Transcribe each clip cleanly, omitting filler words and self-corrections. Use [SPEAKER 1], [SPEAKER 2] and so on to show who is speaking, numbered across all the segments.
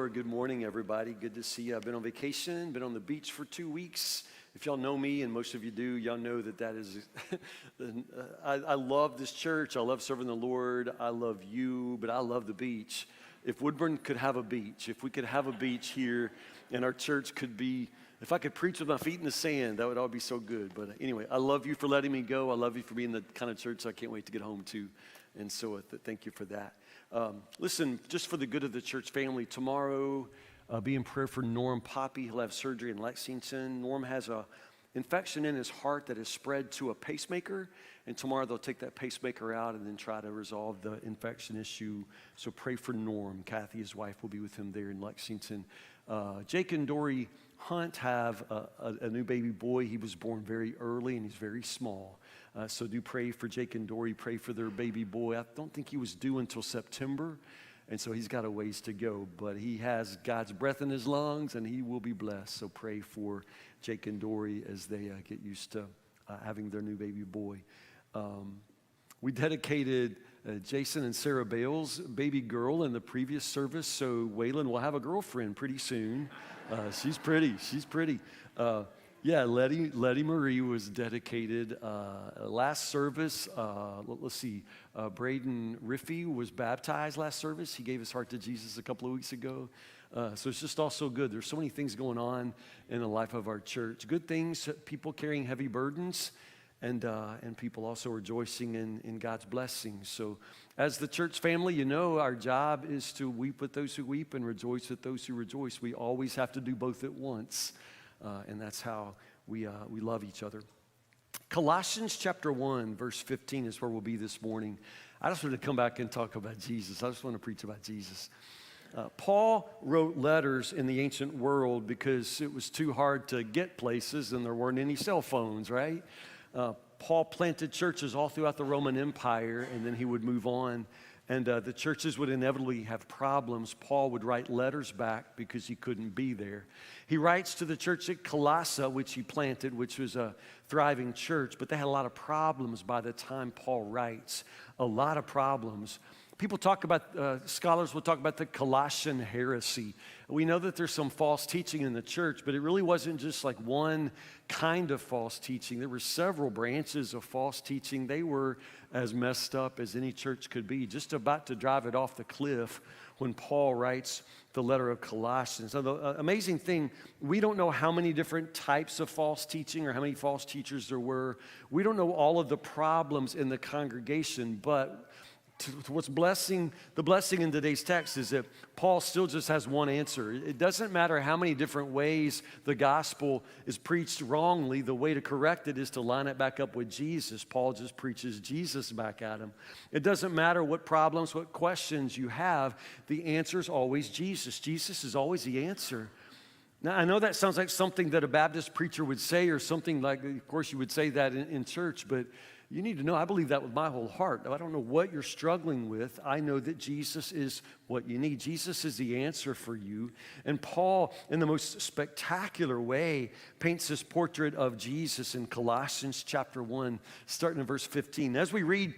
[SPEAKER 1] Lord. Good morning, everybody. Good to see you. I've been on vacation, been on the beach for 2 weeks. If y'all know me, and most of you do, y'all know that is, I love this church. I love serving the Lord. I love you, but I love the beach. If Woodburn could have a beach, if we could have a beach here, and our church could be, if I could preach with my feet in the sand, that would all be so good. But anyway, I love you for letting me go. I love you for being the kind of church I can't wait to get home to. And so thank you for that. Listen, just for the good of the church family, tomorrow, be in prayer for Norm Poppy. He'll have surgery in Lexington. Norm has a infection in his heart that has spread to a pacemaker, and tomorrow they'll take that pacemaker out and then try to resolve the infection issue. So pray for Norm. Kathy, his wife, will be with him there in Lexington. Jake and Dory Hunt have a new baby boy. He was born very early, and he's very small. So do pray for Jake and Dory. Pray for their baby boy. I don't think he was due until September, and so he's got a ways to go. But he has God's breath in his lungs, and he will be blessed. So pray for Jake and Dory as they get used to having their new baby boy. We dedicated Jason and Sarah Bales' baby girl in the previous service, so Waylon will have a girlfriend pretty soon. She's pretty. Yeah, Letty Marie was dedicated last service. Let's see, Braden Riffey was baptized last service. He gave his heart to Jesus a couple of weeks ago. So it's just all so good. There's so many things going on in the life of our church. Good things, people carrying heavy burdens, and people also rejoicing in God's blessings. So as the church family, you know our job is to weep with those who weep and rejoice with those who rejoice. We always have to do both at once. And that's how we love each other. Colossians chapter 1, verse 15 is where we'll be this morning. I just want to come back and talk about Jesus. I just want to preach about Jesus. Paul wrote letters in the ancient world because it was too hard to get places and there weren't any cell phones, right? Paul planted churches all throughout the Roman Empire, and then he would move on. And the churches would inevitably have problems. Paul would write letters back because he couldn't be there. He writes to the church at Colossae, which he planted, which was a thriving church, but they had a lot of problems by the time Paul writes. A lot of problems. People talk about, scholars will talk about the Colossian heresy. We know that there's some false teaching in the church, but it really wasn't just like one kind of false teaching. There were several branches of false teaching. They were as messed up as any church could be, just about to drive it off the cliff when Paul writes the letter of Colossians. So the amazing thing, we don't know how many different types of false teaching or how many false teachers there were. We don't know all of the problems in the congregation, but the blessing in today's text is that Paul still just has one answer. It doesn't matter how many different ways the gospel is preached wrongly. The way to correct it is to line it back up with Jesus. Paul just preaches Jesus back at him. It doesn't matter what problems, what questions you have. The answer is always Jesus. Jesus is always the answer. Now, I know that sounds like something that a Baptist preacher would say, or something like, of course, you would say that in church, but you need to know, I believe that with my whole heart. I don't know what you're struggling with. I know that Jesus is what you need. Jesus is the answer for you. And Paul, in the most spectacular way, paints this portrait of Jesus in Colossians chapter 1, starting in verse 15. As we read,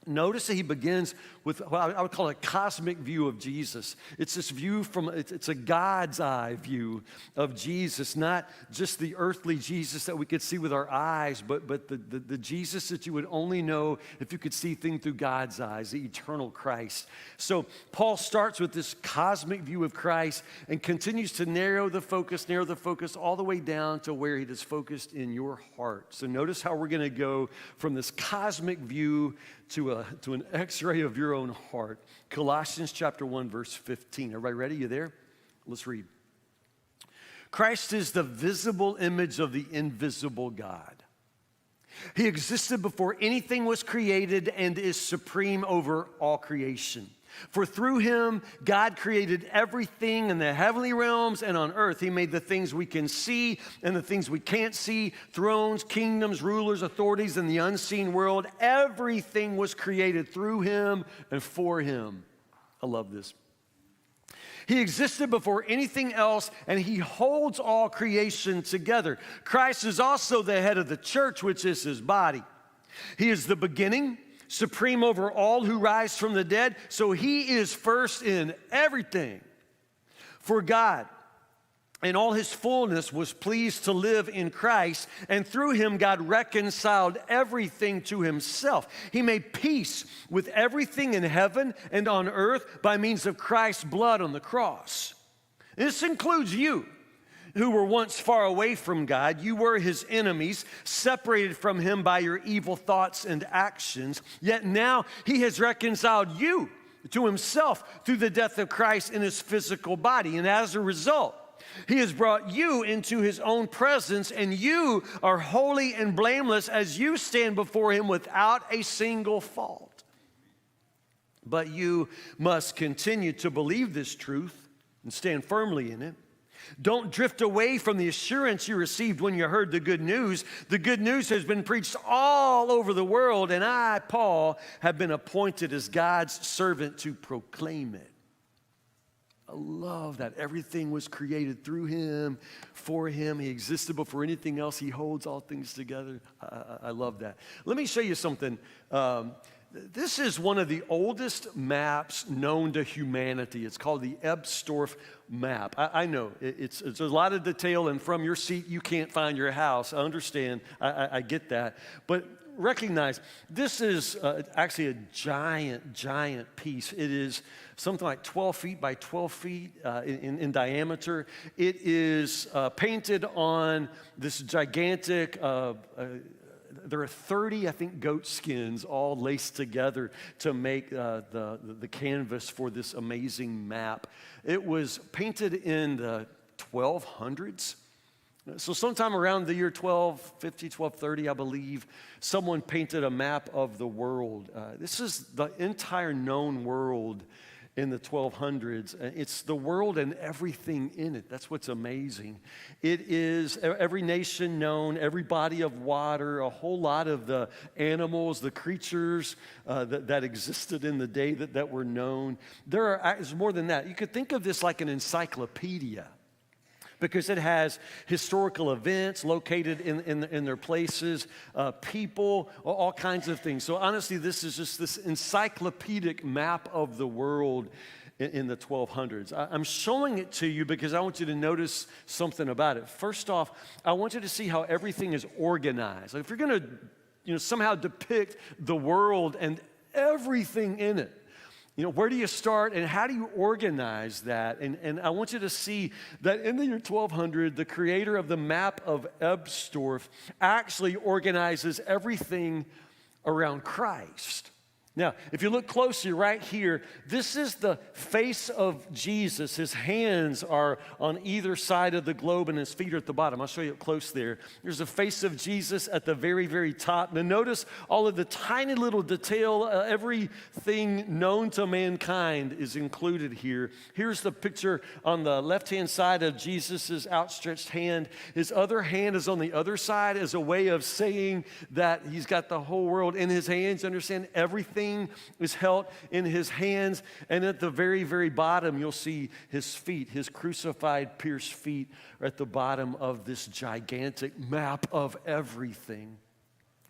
[SPEAKER 1] notice that he begins with what I would call a cosmic view of Jesus. It's this view it's a God's eye view of Jesus, not just the earthly Jesus that we could see with our eyes, but the Jesus that you would only know if you could see things through God's eyes, the eternal Christ. So Paul starts with this cosmic view of Christ and continues to narrow the focus all the way down to where it is focused in your heart. So notice how we're going to go from this cosmic view to an x-ray of your own heart. Colossians chapter 1, verse 15. Everybody ready? You there? Let's read. Christ is the visible image of the invisible God. He existed before anything was created and is supreme over all creation. For through him, God created everything in the heavenly realms and on earth. He made the things we can see and the things we can't see, thrones, kingdoms, rulers, authorities in the unseen world. Everything was created through him and for him. I love this. He existed before anything else, and he holds all creation together. Christ is also the head of the church, which is his body. He is the beginning, supreme over all who rise from the dead, so he is first in everything. For God, in all his fullness, was pleased to live in Christ, and through him God reconciled everything to himself. He made peace with everything in heaven and on earth by means of Christ's blood on the cross. This includes you, who were once far away from God. You were his enemies, separated from him by your evil thoughts and actions. Yet now he has reconciled you to himself through the death of Christ in his physical body. And as a result, he has brought you into his own presence, and you are holy and blameless as you stand before him without a single fault. But you must continue to believe this truth and stand firmly in it. Don't drift away from the assurance you received when you heard the good news. The good news has been preached all over the world, and I, Paul, have been appointed as God's servant to proclaim it. I love that. Everything was created through him, for him. He existed before anything else. He holds all things together. I love that. Let me show you something. This is one of the oldest maps known to humanity. It's called the Ebstorf map. I know, it's a lot of detail, and from your seat, you can't find your house. I understand. I get that. But recognize, this is actually a giant piece. It is something like 12 feet by 12 feet in diameter. It is painted on this gigantic there are 30, I think, goat skins all laced together to make the canvas for this amazing map. It was painted in the 1200s. So sometime around the year 1250, 1230, I believe, someone painted a map of the world. This is the entire known world in the 1200s. It's the world and everything in it. That's what's amazing. It is every nation known, every body of water, a whole lot of the animals, the creatures that existed in the day that were known. There's more than that. You could think of this like an encyclopedia, because it has historical events located in their places, people, all kinds of things. So honestly, this is just this encyclopedic map of the world in the 1200s. I'm showing it to you because I want you to notice something about it. First off, I want you to see how everything is organized. Like if you're going to somehow depict the world and everything in it, where do you start and how do you organize that? And I want you to see that in the year 1200, the creator of the map of Ebstorf actually organizes everything around Christ. Now, if you look closely right here, this is the face of Jesus. His hands are on either side of the globe and his feet are at the bottom. I'll show you up close there. There's a face of Jesus at the very, very top. Now notice all of the tiny little detail, everything known to mankind is included here. Here's the picture on the left-hand side of Jesus' outstretched hand. His other hand is on the other side as a way of saying that he's got the whole world in his hands. Understand, everything is held in his hands, and at the very, very bottom, you'll see his feet, his crucified, pierced feet are at the bottom of this gigantic map of everything.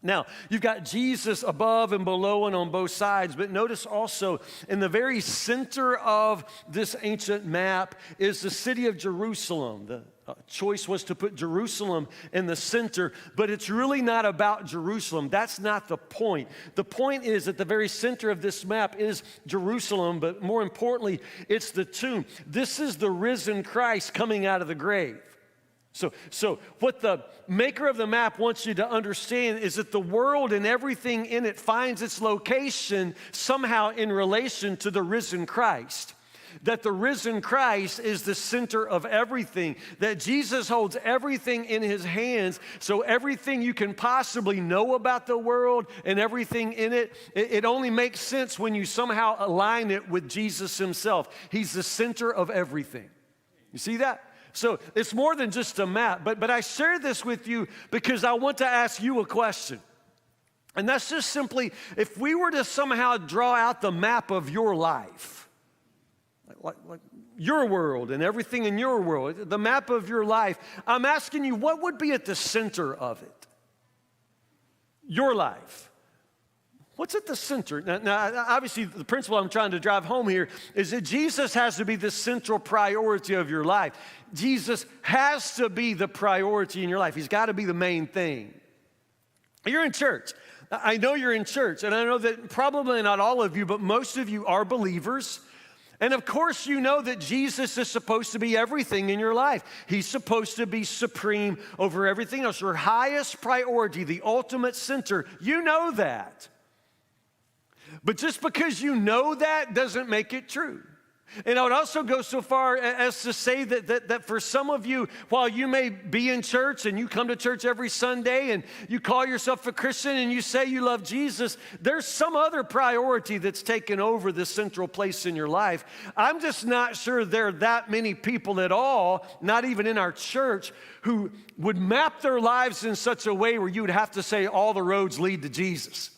[SPEAKER 1] Now, you've got Jesus above and below and on both sides, but notice also in the very center of this ancient map is the city of Jerusalem. The choice was to put Jerusalem in the center, but it's really not about Jerusalem. That's not the point. The point is at the very center of this map is Jerusalem, but more importantly, it's the tomb. This is the risen Christ coming out of the grave. So what the maker of the map wants you to understand is that the world and everything in it finds its location somehow in relation to the risen Christ. That the risen Christ is the center of everything. That Jesus holds everything in his hands. So everything you can possibly know about the world and everything in it, it only makes sense when you somehow align it with Jesus himself. He's the center of everything. You see that? So it's more than just a map, but I share this with you because I want to ask you a question. And that's just simply, if we were to somehow draw out the map of your life, like your world and everything in your world, the map of your life, I'm asking you, what would be at the center of it? Your life. What's at the center? Now, obviously, the principle I'm trying to drive home here is that Jesus has to be the central priority of your life. Jesus has to be the priority in your life. He's got to be the main thing. You're in church. I know you're in church, and I know that probably not all of you, but most of you are believers. And of course, you know that Jesus is supposed to be everything in your life. He's supposed to be supreme over everything else, your highest priority, the ultimate center. You know that. But just because you know that doesn't make it true. And I would also go so far as to say that for some of you, while you may be in church and you come to church every Sunday and you call yourself a Christian and you say you love Jesus, there's some other priority that's taken over the central place in your life. I'm just not sure there are that many people at all, not even in our church, who would map their lives in such a way where you would have to say all the roads lead to Jesus.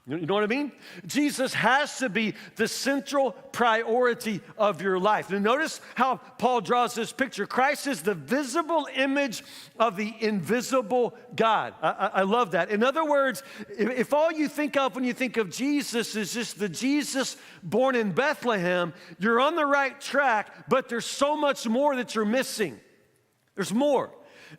[SPEAKER 1] You know what I mean? Jesus has to be the central priority of your life. And notice how Paul draws this picture. Christ is the visible image of the invisible God. I love that. In other words, if all you think of when you think of Jesus is just the Jesus born in Bethlehem, you're on the right track, but there's so much more that you're missing. There's more.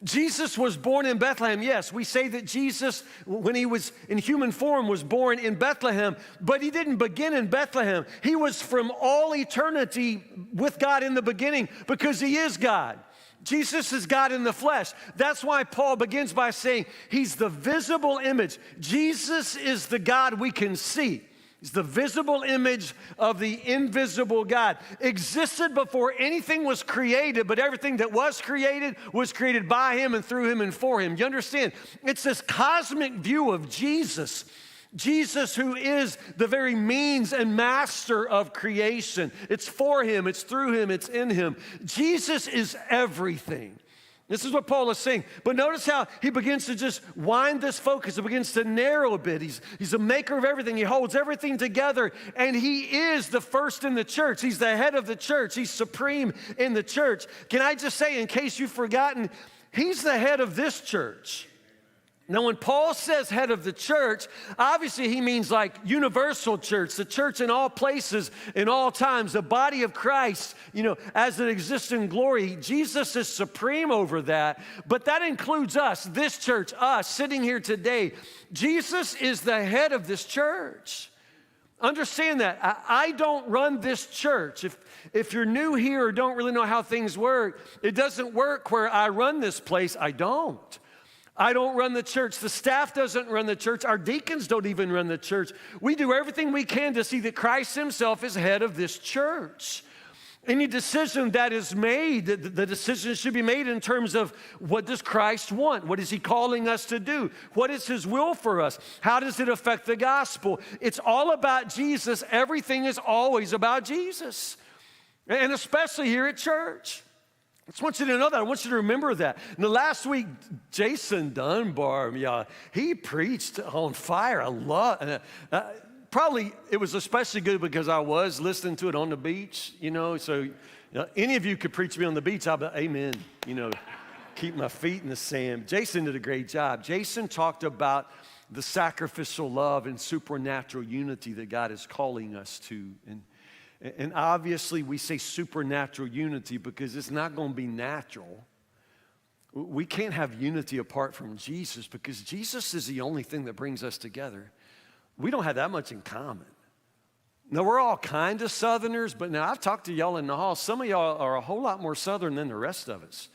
[SPEAKER 1] Jesus was born in Bethlehem. Yes, we say that Jesus, when he was in human form, was born in Bethlehem, but he didn't begin in Bethlehem. He was from all eternity with God in the beginning because he is God. Jesus is God in the flesh. That's why Paul begins by saying he's the visible image. Jesus is the God we can see. He's the visible image of the invisible God. Existed before anything was created, but everything that was created by him and through him and for him. You understand? It's this cosmic view of Jesus. Jesus, who is the very means and master of creation. It's for him, it's through him, it's in him. Jesus is everything. This is what Paul is saying. But notice how he begins to just wind this focus. It begins to narrow a bit. He's a maker of everything. He holds everything together. And he is the first in the church. He's the head of the church. He's supreme in the church. Can I just say, in case you've forgotten, he's the head of this church. Now, when Paul says head of the church, obviously he means like universal church, the church in all places, in all times, the body of Christ, as it exists in glory. Jesus is supreme over that, but that includes us, this church, us sitting here today. Jesus is the head of this church. Understand that. I don't run this church. If you're new here or don't really know how things work, it doesn't work where I run this place. I don't run the church. The staff doesn't run the church. Our deacons don't even run the church. We do everything we can to see that Christ himself is head of this church. Any decision that is made, the decision should be made in terms of what does Christ want? What is he calling us to do? What is his will for us? How does it affect the gospel? It's all about Jesus. Everything is always about Jesus. And especially here at church. I just want you to know that. I want you to remember that. Now, last week, Jason Dunbar, he preached on fire. I love probably it was especially good because I was listening to it on the beach, So any of you could preach me on the beach, I'll be, amen, keep my feet in the sand. Jason did a great job. Jason talked about the sacrificial love and supernatural unity that God is calling us to. And obviously, we say supernatural unity because it's not going to be natural. We can't have unity apart from Jesus because Jesus is the only thing that brings us together. We don't have that much in common. Now, we're all kind of Southerners, but now I've talked to y'all in the hall. Some of y'all are a whole lot more Southern than the rest of us.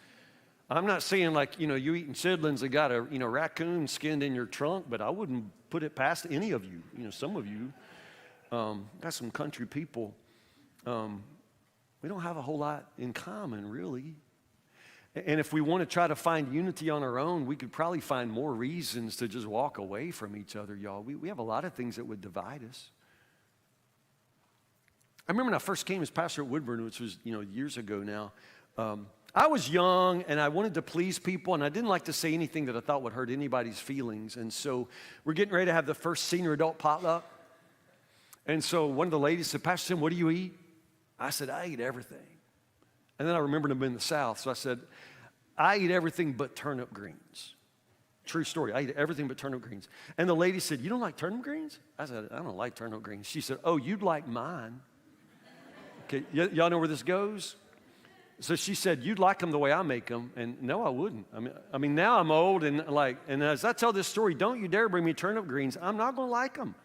[SPEAKER 1] I'm not saying like, you eating chitlins and got a, raccoon skinned in your trunk, but I wouldn't put it past any of you. Some of you got some country people. We don't have a whole lot in common, really. And if we want to try to find unity on our own, we could probably find more reasons to just walk away from each other, y'all. We have a lot of things that would divide us. I remember when I first came as pastor at Woodburn, which was, years ago now. I was young, and I wanted to please people, and I didn't like to say anything that I thought would hurt anybody's feelings. And so we're getting ready to have the first senior adult potluck. And so one of the ladies said, Pastor Tim, what do you eat? I said, I eat everything. And then I remembered I'm in the South, so I said, I eat everything but turnip greens. True story. I eat everything but turnip greens. And the lady said, you don't like turnip greens? I said, I don't like turnip greens. She said, oh, you'd like mine. Okay, y'all know where this goes? So she said, you'd like them the way I make them. And no, I wouldn't. I mean, now I'm old and as I tell this story, don't you dare bring me turnip greens. I'm not going to like them.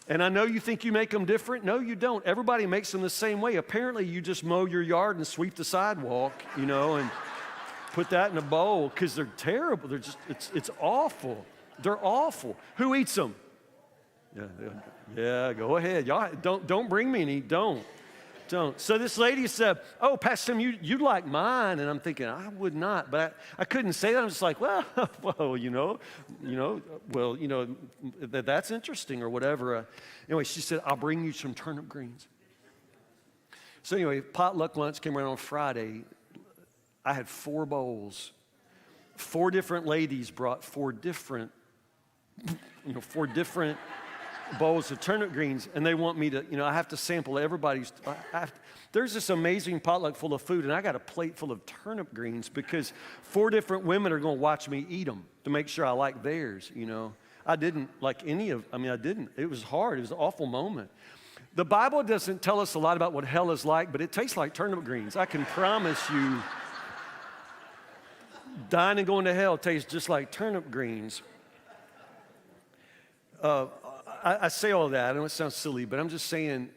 [SPEAKER 1] And I know you think you make them different. No, you don't. Everybody makes them the same way. Apparently, you just mow your yard and sweep the sidewalk, and put that in a bowl because they're terrible. They're just, it's awful. They're awful. Who eats them? Yeah, go ahead. Y'all, don't bring me any. Don't. So this lady said, oh, Pastor Tim, you'd like mine. And I'm thinking, I would not. But I couldn't say that. I'm just like, well, that's interesting or whatever. Anyway, she said, I'll bring you some turnip greens. So anyway, potluck lunch came around on Friday. I had 4 bowls. 4 different ladies brought 4 different bowls of turnip greens, and they want me to, I have to sample everybody's. There's this amazing potluck full of food, and I got a plate full of turnip greens because 4 different women are going to watch me eat them to make sure I like theirs, I didn't like I didn't. It was hard. It was an awful moment. The Bible doesn't tell us a lot about what hell is like, but it tastes like turnip greens. I can promise you, dying and going to hell tastes just like turnip greens. I say all that. I know it sounds silly, but I'm just saying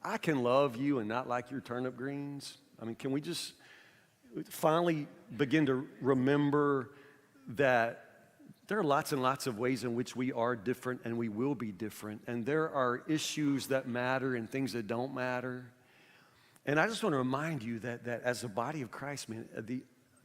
[SPEAKER 1] I can love you and not like your turnip greens. I mean, can we just finally begin to remember that there are lots and lots of ways in which we are different and we will be different. And there are issues that matter and things that don't matter. And I just want to remind you that as a body of Christ, man,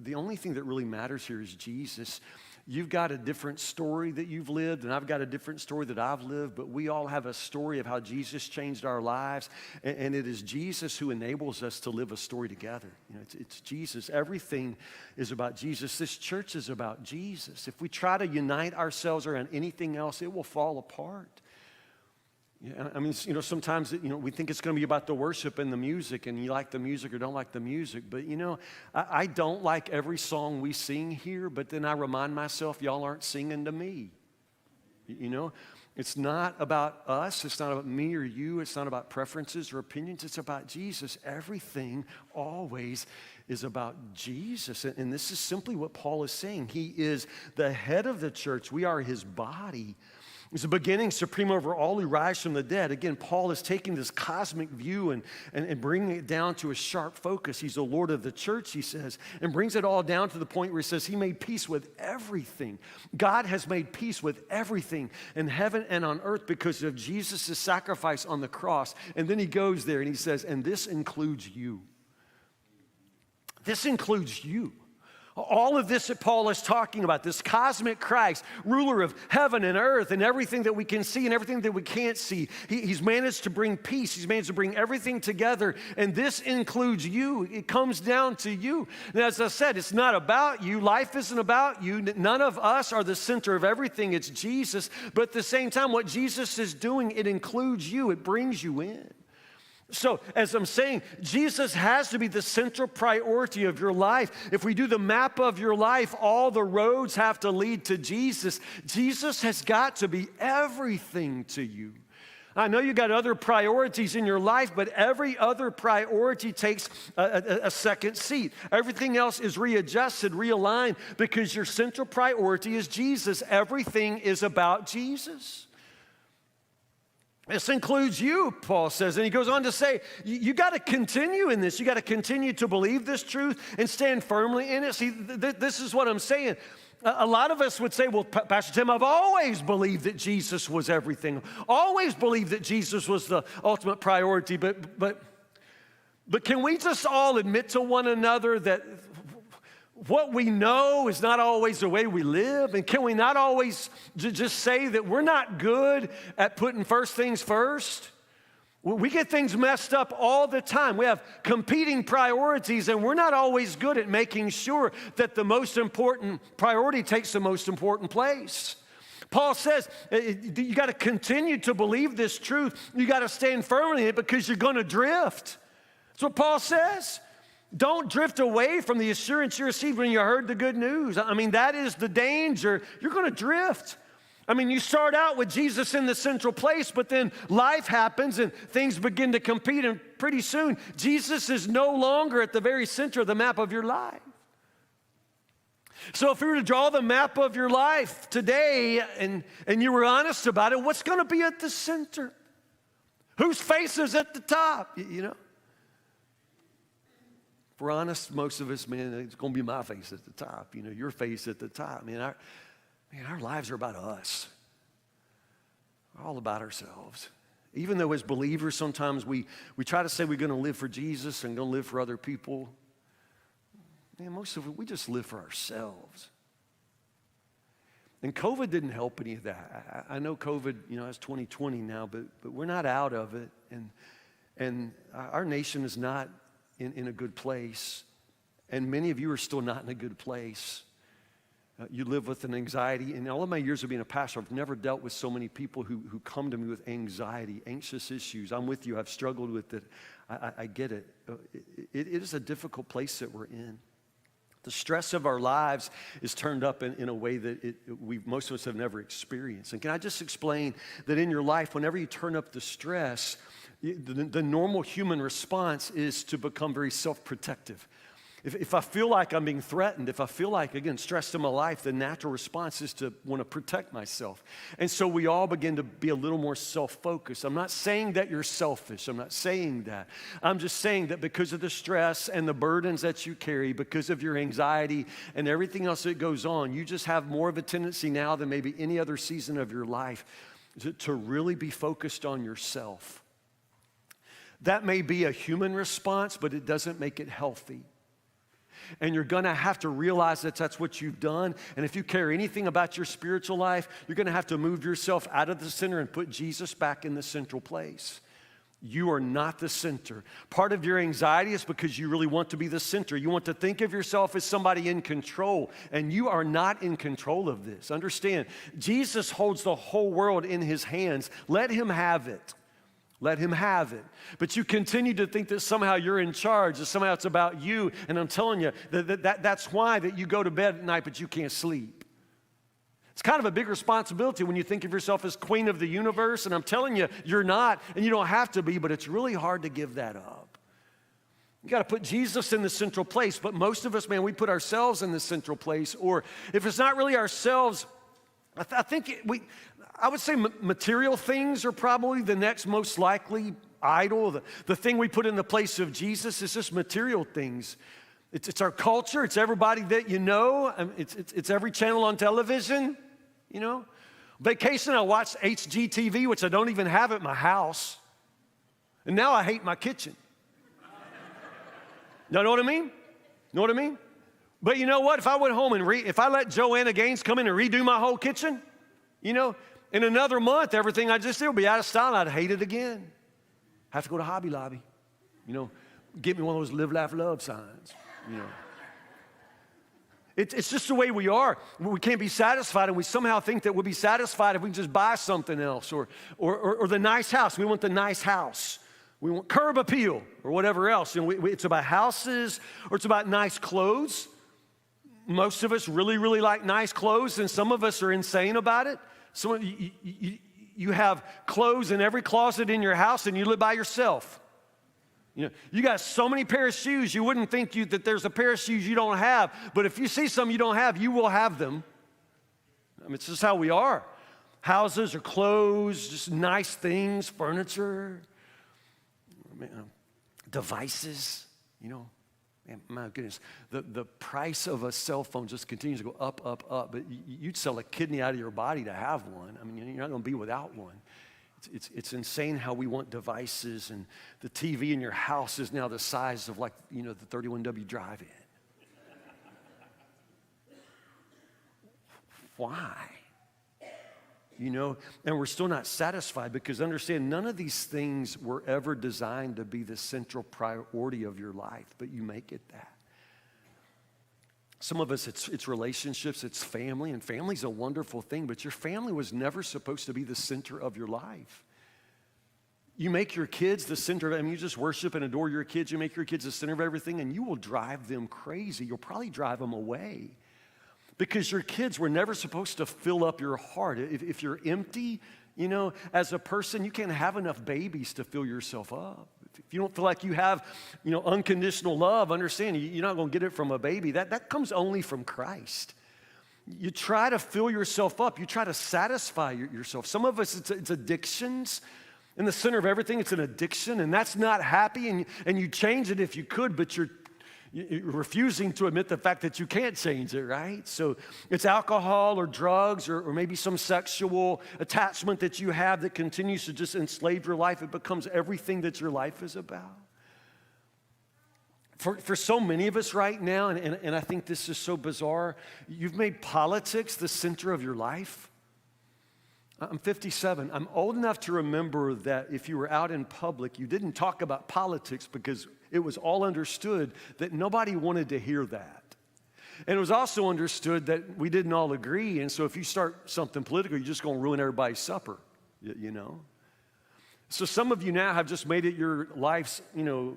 [SPEAKER 1] the only thing that really matters here is Jesus. You've got a different story that you've lived, and I've got a different story that I've lived, but we all have a story of how Jesus changed our lives, and it is Jesus who enables us to live a story together. It's Jesus. Everything is about Jesus. This church is about Jesus. If we try to unite ourselves around anything else, it will fall apart. Yeah, I mean, sometimes, we think it's going to be about the worship and the music, and you like the music or don't like the music. But, I don't like every song we sing here, but then I remind myself, y'all aren't singing to me. It's not about us. It's not about me or you. It's not about preferences or opinions. It's about Jesus. Everything always is about Jesus. And this is simply what Paul is saying. He is the head of the church. We are his body. He's the beginning, supreme over all who rise from the dead. Again, Paul is taking this cosmic view and bringing it down to a sharp focus. He's the Lord of the church, he says, and brings it all down to the point where he says he made peace with everything. God has made peace with everything in heaven and on earth because of Jesus' sacrifice on the cross. And then he goes there and he says, and this includes you. This includes you. All of this that Paul is talking about, this cosmic Christ, ruler of heaven and earth and everything that we can see and everything that we can't see. He's managed to bring peace. He's managed to bring everything together, and this includes you. It comes down to you. And as I said, it's not about you. Life isn't about you. None of us are the center of everything. It's Jesus. But at the same time, what Jesus is doing, it includes you. It brings you in. So, as I'm saying, Jesus has to be the central priority of your life. If we do the map of your life, all the roads have to lead to Jesus. Jesus has got to be everything to you. I know you got other priorities in your life, but every other priority takes a second seat. Everything else is readjusted, realigned, because your central priority is Jesus. Everything is about Jesus. This includes you, Paul says. And he goes on to say, you got to continue in this. You got to continue to believe this truth and stand firmly in it. See, this is what I'm saying. A lot of us would say, well, Pastor Tim, I've always believed that Jesus was everything. Always believed that Jesus was the ultimate priority. But can we just all admit to one another that what we know is not always the way we live? And can we not always just say that we're not good at putting first things first? We get things messed up all the time. We have competing priorities, and we're not always good at making sure that the most important priority takes the most important place. Paul says you got to continue to believe this truth. You got to stand firmly in it because you're going to drift. That's what Paul says. Don't drift away from the assurance you received when you heard the good news. I mean, that is the danger. You're going to drift. I mean, you start out with Jesus in the central place, but then life happens and things begin to compete, and pretty soon, Jesus is no longer at the very center of the map of your life. So if we were to draw the map of your life today and you were honest about it, what's going to be at the center? Whose face is at the top, you know? If we're honest, most of us, man, it's going to be my face at the top. You know, your face at the top. Our lives are about us. We're all about ourselves. Even though as believers, sometimes we try to say we're going to live for Jesus and going to live for other people. Man, most of it, we just live for ourselves. And COVID didn't help any of that. I know COVID, it's 2020 now, but we're not out of it. And our nation is not in a good place. And many of you are still not in a good place. You live with an anxiety. In all of my years of being a pastor, I've never dealt with so many people who come to me with anxiety, anxious issues. I'm with you. I've struggled with it. I get it. It is a difficult place that we're in. The stress of our lives is turned up in a way that most of us have never experienced. And can I just explain that in your life, whenever you turn up the stress, the normal human response is to become very self-protective. If I feel like I'm being threatened, if I feel like, again, stress in my life, the natural response is to want to protect myself. And so we all begin to be a little more self-focused. I'm not saying that you're selfish. I'm not saying that. I'm just saying that because of the stress and the burdens that you carry, because of your anxiety and everything else that goes on, you just have more of a tendency now than maybe any other season of your life to really be focused on yourself. That may be a human response, but it doesn't make it healthy. And you're going to have to realize that that's what you've done. And if you care anything about your spiritual life, you're going to have to move yourself out of the center and put Jesus back in the central place. You are not the center. Part of your anxiety is because you really want to be the center. You want to think of yourself as somebody in control, and you are not in control of this. Understand, Jesus holds the whole world in his hands. Let him have it. Let him have it. But you continue to think that somehow you're in charge, that somehow it's about you. And I'm telling you, that's why that you go to bed at night, but you can't sleep. It's kind of a big responsibility when you think of yourself as queen of the universe. And I'm telling you, you're not, and you don't have to be, but it's really hard to give that up. You got to put Jesus in the central place. But most of us, man, we put ourselves in the central place. Or if it's not really ourselves, I would say material things are probably the next most likely idol. The thing we put in the place of Jesus is just material things. It's our culture. It's everybody that you know. It's every channel on television, you know. Vacation, I watched HGTV, which I don't even have at my house. And now I hate my kitchen. You know what I mean? Know what I mean? But you know what? If I went home and if I let Joanna Gaines come in and redo my whole kitchen, in another month, everything I just did will be out of style, and I'd hate it again. Have to go to Hobby Lobby, get me one of those live, laugh, love signs, It's just the way we are. We can't be satisfied, and we somehow think that we'll be satisfied if we can just buy something else, or the nice house. We want the nice house. We want curb appeal or whatever else. It's about houses, or it's about nice clothes. Most of us really, really like nice clothes, and some of us are insane about it. So you have clothes in every closet in your house, and you live by yourself. You got so many pairs of shoes, you wouldn't think that there's a pair of shoes you don't have. But if you see some you don't have, you will have them. It's just how we are. Houses or clothes, just nice things, furniture, devices, Man, my goodness, the price of a cell phone just continues to go up, up, up. But you'd sell a kidney out of your body to have one. You're not going to be without one. It's insane how we want devices, and the TV in your house is now the size of the 31W drive-in. Why? And we're still not satisfied, because understand, none of these things were ever designed to be the central priority of your life, but you make it that. Some of us, it's relationships, it's family, and family's a wonderful thing, but your family was never supposed to be the center of your life. You make your kids the center of, you just worship and adore your kids. You make your kids the center of everything, and you will drive them crazy. You'll probably drive them away because your kids were never supposed to fill up your heart. If you're empty, as a person, you can't have enough babies to fill yourself up. If you don't feel like you have, unconditional love, understand, you're not going to get it from a baby. That comes only from Christ. You try to fill yourself up. You try to satisfy yourself. Some of us, it's addictions. In the center of everything, it's an addiction, and that's not happy, and you change it if you could, but you're refusing to admit the fact that you can't change it, right? So it's alcohol or drugs or maybe some sexual attachment that you have that continues to just enslave your life. It becomes everything that your life is about. For so many of us right now, and I think this is so bizarre, you've made politics the center of your life. I'm 57. I'm old enough to remember that if you were out in public, you didn't talk about politics because it was all understood that nobody wanted to hear that. And it was also understood that we didn't all agree, and so if you start something political, you're just going to ruin everybody's supper, So some of you now have just made it your life's, your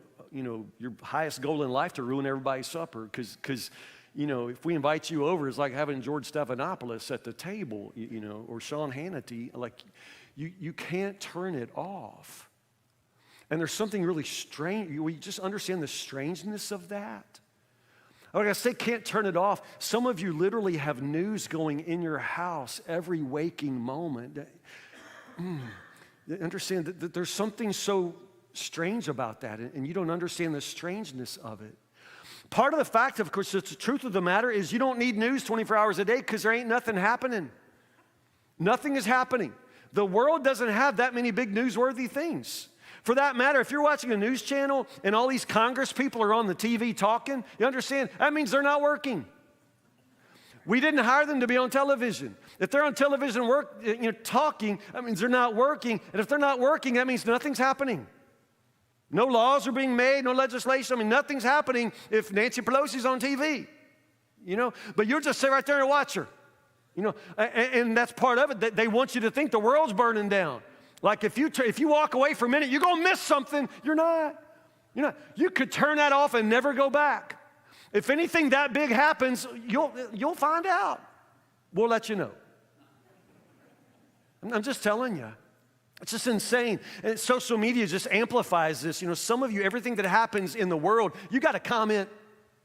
[SPEAKER 1] highest goal in life to ruin everybody's supper because if we invite you over, it's like having George Stephanopoulos at the table, or Sean Hannity. Like, you can't turn it off. And there's something really strange. We just understand the strangeness of that. Like I say, can't turn it off. Some of you literally have news going in your house every waking moment. Understand that there's something so strange about that, and you don't understand the strangeness of it. Part of the fact, of course, the truth of the matter is you don't need news 24 hours a day because there ain't nothing happening. Nothing is happening. The world doesn't have that many big newsworthy things. For that matter, if you're watching a news channel and all these Congress people are on the TV talking, you understand, that means they're not working. We didn't hire them to be on television. If they're on television talking, that means they're not working. And if they're not working, that means nothing's happening. No laws are being made, no legislation. Nothing's happening if Nancy Pelosi's on TV, But you'll just sit right there and watch her, And that's part of it. They want you to think the world's burning down. Like if you walk away for a minute, you're going to miss something. You're not. You could turn that off and never go back. If anything that big happens, you'll find out. We'll let you know. I'm just telling you. It's just insane. And social media just amplifies this. Some of you, everything that happens in the world, you got to comment.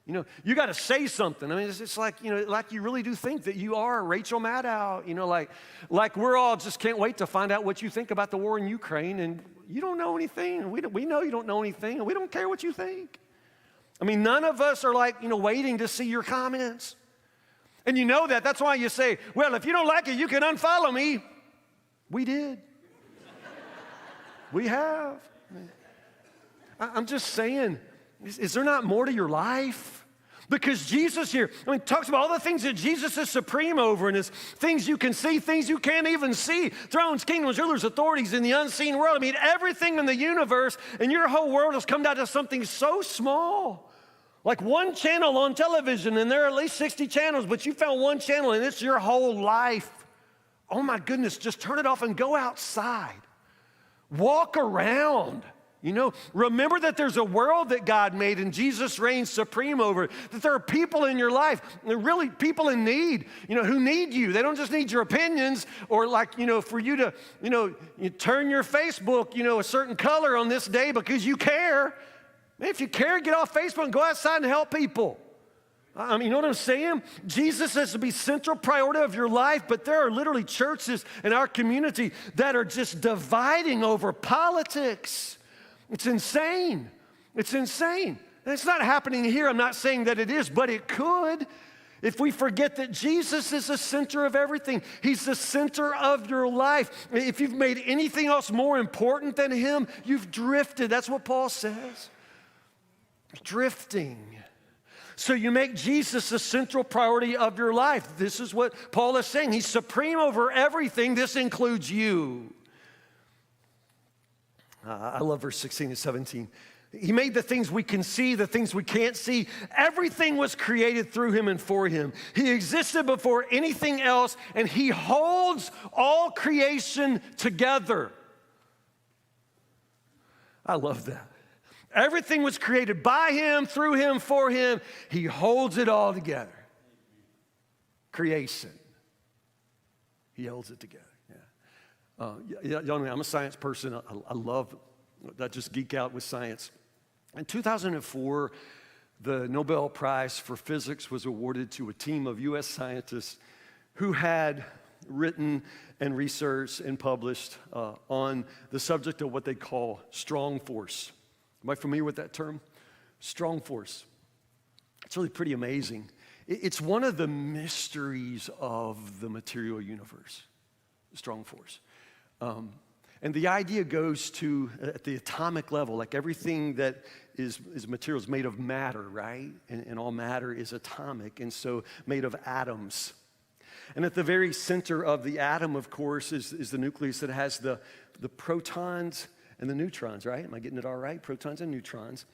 [SPEAKER 1] You got to say something. I mean, it's like, like you really do think that you are Rachel Maddow. Like we're all just can't wait to find out what you think about the war in Ukraine. And you don't know anything. And we know you don't know anything. And we don't care what you think. I mean, none of us are like, waiting to see your comments. And you know that. That's why you say, well, if you don't like it, you can unfollow me. We did. We have. I'm just saying, is there not more to your life? Because Jesus here, talks about all the things that Jesus is supreme over, and his things you can see, things you can't even see, thrones, kingdoms, rulers, authorities in the unseen world. Everything in the universe, and your whole world has come down to something so small. Like one channel on television, and there are at least 60 channels, but you found one channel, and it's your whole life. Oh my goodness, just turn it off and go outside. Walk around, remember that there's a world that God made and Jesus reigns supreme over it, that there are people in your life, really people in need, who need you. They don't just need your opinions or for you to, you turn your Facebook, a certain color on this day because you care. Man, if you care, get off Facebook and go outside and help people. You know what I'm saying? Jesus has to be central priority of your life, but there are literally churches in our community that are just dividing over politics. It's insane. It's insane. And it's not happening here. I'm not saying that it is, but it could. If we forget that Jesus is the center of everything, he's the center of your life. If you've made anything else more important than him, you've drifted. That's what Paul says. Drifting. So you make Jesus the central priority of your life. This is what Paul is saying. He's supreme over everything. This includes you. I love verse 16 and 17. He made the things we can see, the things we can't see. Everything was created through him and for him. He existed before anything else, and he holds all creation together. I love that. Everything was created by him, through him, for him. He holds it all together. Creation. He holds it together. Yeah. Y'all know I'm a science person. I love, I just geek out with science. In 2004, the Nobel Prize for Physics was awarded to a team of U.S. scientists who had written and researched and published on the subject of what they call strong force. Am I familiar with that term? Strong force. It's really pretty amazing. It's one of the mysteries of the material universe, strong force. And the idea goes to, at the atomic level, like everything that is material is made of matter, right? And all matter is atomic, and so made of atoms. And at the very center of the atom, of course, is the nucleus that has the protons and the neutrons, right? Am I getting it all right? Protons and neutrons.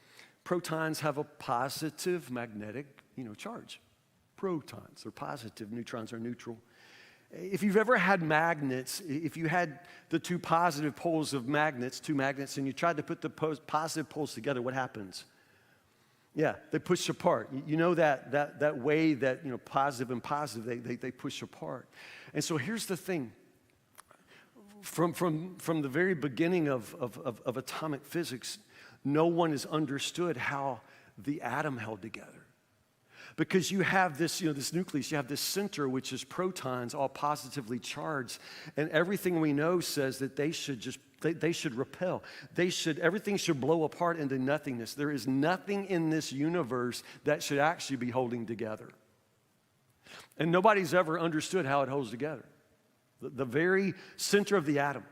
[SPEAKER 1] Protons have a positive magnetic, charge. Protons are positive, neutrons are neutral. If you've ever had magnets, if you had the two positive poles of magnets, two magnets, and you tried to put the positive poles together, what happens? Yeah, they push apart. You know that way that, positive and positive, they push apart. And so here's the thing. From the very beginning of atomic physics, no one has understood how the atom held together. Because you have this, this nucleus, you have this center, which is protons, all positively charged, and everything we know says that they should repel. Everything should blow apart into nothingness. There is nothing in this universe that should actually be holding together. And nobody's ever understood how it holds together. The very center of the atom.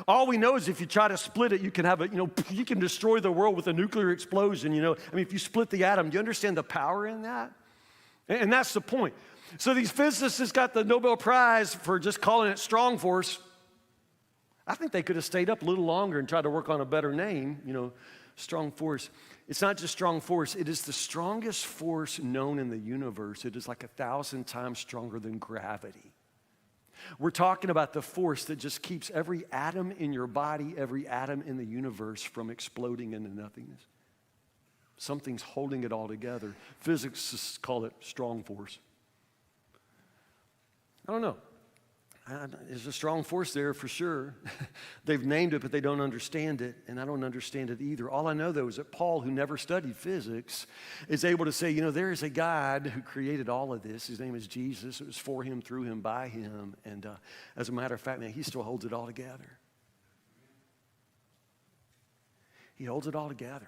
[SPEAKER 1] All we know is if you try to split it, you can have you can destroy the world with a nuclear explosion, if you split the atom, do you understand the power in that? And that's the point. So these physicists got the Nobel Prize for just calling it strong force. I think they could have stayed up a little longer and tried to work on a better name, strong force. It's not just strong force, it is the strongest force known in the universe. It is like 1,000 times stronger than gravity. We're talking about the force that just keeps every atom in your body, every atom in the universe from exploding into nothingness. Something's holding it all together. Physicists call it strong force. I don't know. There's a strong force there for sure. They've named it, but they don't understand it, and I don't understand it either. All I know, though, is that Paul, who never studied physics, is able to say, there is a God who created all of this. His name is Jesus. It was for him, through him, by him, and as a matter of fact, man, he still holds it all together. He holds it all together.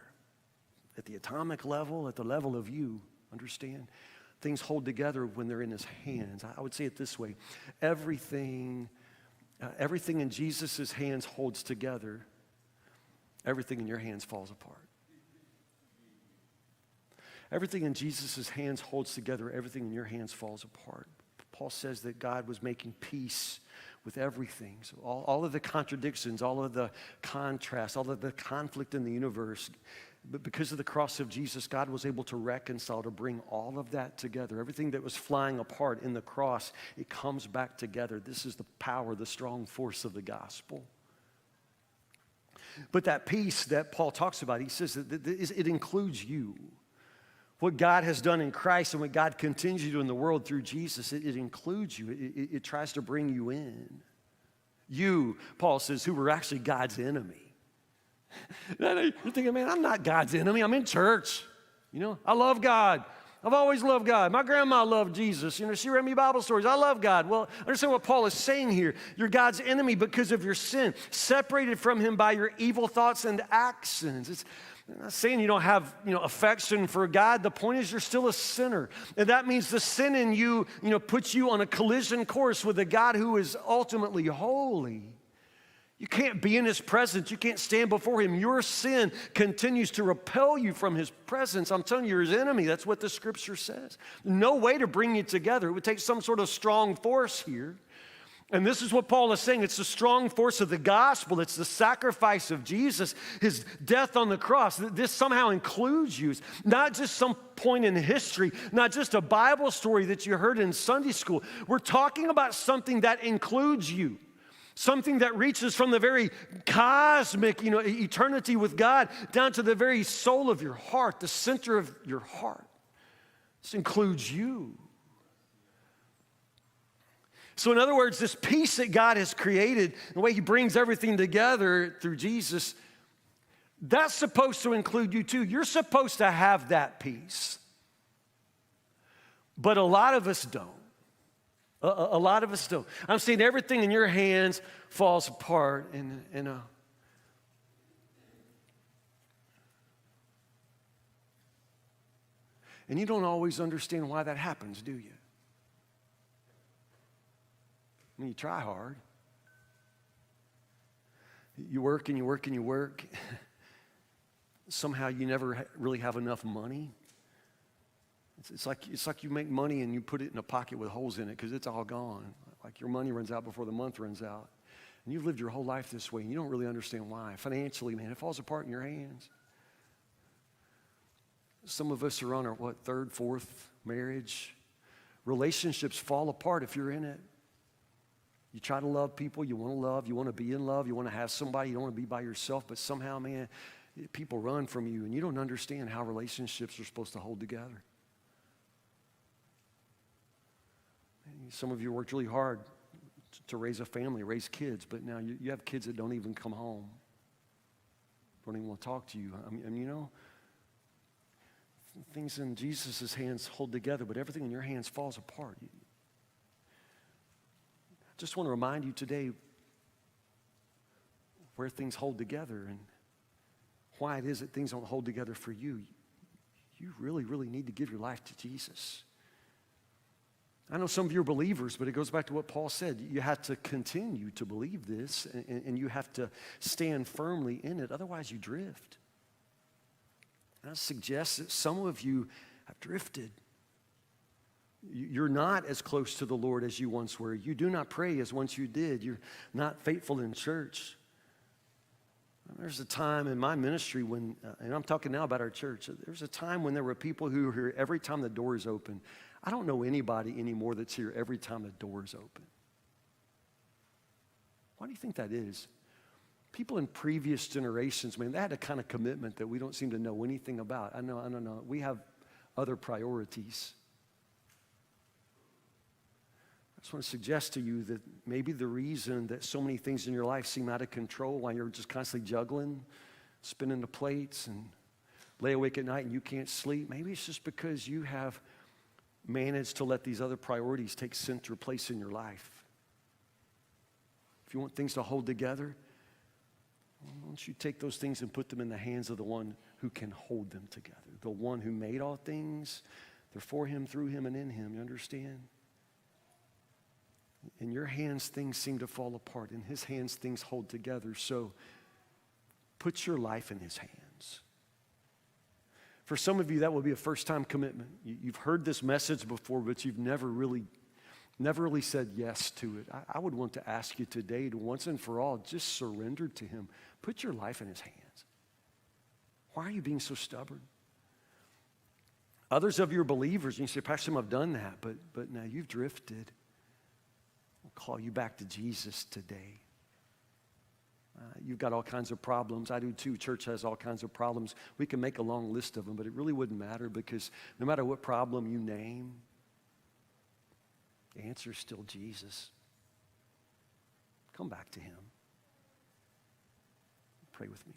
[SPEAKER 1] At the atomic level, at the level of you, understand? Things hold together when they're in his hands. I would say it this way. Everything in Jesus' hands holds together. Everything in your hands falls apart. Everything in Jesus' hands holds together. Everything in your hands falls apart. Paul says that God was making peace with everything. So all of the contradictions, all of the contrast, all of the conflict in the universe, but because of the cross of Jesus, God was able to reconcile, to bring all of that together. Everything that was flying apart in the cross, it comes back together. This is the power, the strong force of the gospel. But that peace that Paul talks about, he says that it includes you. What God has done in Christ and what God continues to do in the world through Jesus, it includes you. It tries to bring you in. You, Paul says, who were actually God's enemy. You're thinking, man, I'm not God's enemy. I'm in church. I love God. I've always loved God. My grandma loved Jesus. She read me Bible stories. I love God. Well, understand what Paul is saying here. You're God's enemy because of your sin, separated from him by your evil thoughts and actions. I'm not saying you don't have, affection for God. The point is you're still a sinner. And that means the sin in you, puts you on a collision course with a God who is ultimately holy. You can't be in his presence. You can't stand before him. Your sin continues to repel you from his presence. I'm telling you, you're his enemy. That's what the scripture says. No way to bring you together. It would take some sort of strong force here. And this is what Paul is saying. It's the strong force of the gospel. It's the sacrifice of Jesus, his death on the cross. This somehow includes you. It's not just some point in history, not just a Bible story that you heard in Sunday school. We're talking about something that includes you. Something that reaches from the very cosmic, eternity with God down to the very soul of your heart, the center of your heart. This includes you. So in other words, this peace that God has created, the way he brings everything together through Jesus, that's supposed to include you too. You're supposed to have that peace. But a lot of us don't. A lot of us don't. I'm seeing everything in your hands falls apart. And you don't always understand why that happens, do you? I mean, you try hard. You work and you work and you work. Somehow you never really have enough money. It's like you make money and you put it in a pocket with holes in it because it's all gone. Like your money runs out before the month runs out. And you've lived your whole life this way and you don't really understand why. Financially, man, it falls apart in your hands. Some of us are on our, third, fourth marriage. Relationships fall apart if you're in it. You try to love people, you want to love, you want to be in love, you want to have somebody, you don't want to be by yourself, but somehow, man, people run from you and you don't understand how relationships are supposed to hold together. Some of you worked really hard to raise a family, raise kids, but now you have kids that don't even come home, don't even want to talk to you. I mean, things in Jesus' hands hold together, but everything in your hands falls apart. I just want to remind you today where things hold together and why it is that things don't hold together for you. You really, really need to give your life to Jesus. I know some of you are believers, but it goes back to what Paul said. You have to continue to believe this, and you have to stand firmly in it. Otherwise, you drift. And I suggest that some of you have drifted. You're not as close to the Lord as you once were. You do not pray as once you did. You're not faithful in church. There's a time in my ministry when, and I'm talking now about our church, there's a time when there were people who were here every time the door is open. I don't know anybody anymore that's here every time the door is open. Why do you think that is? People in previous generations, man, they had a kind of commitment that we don't seem to know anything about. I don't know. We have other priorities. I just want to suggest to you that maybe the reason that so many things in your life seem out of control, while you're just constantly juggling, spinning the plates, and lay awake at night and you can't sleep, maybe it's just because you have managed to let these other priorities take center place in your life. If you want things to hold together, why don't you take those things and put them in the hands of the one who can hold them together, the one who made all things. They're for him, through him, and in him. You understand? In your hands, things seem to fall apart. In his hands, things hold together. So put your life in his hands. For some of you, that will be a first-time commitment. You've heard this message before, but you've never really said yes to it. I would want to ask you today to once and for all, just surrender to him. Put your life in his hands. Why are you being so stubborn? Others of you are believers, and you say, Pastor Tim, I've done that, but now you've drifted. I'll call you back to Jesus today. You've got all kinds of problems. I do too. Church has all kinds of problems. We can make a long list of them, but it really wouldn't matter because no matter what problem you name, the answer is still Jesus. Come back to him. Pray with me.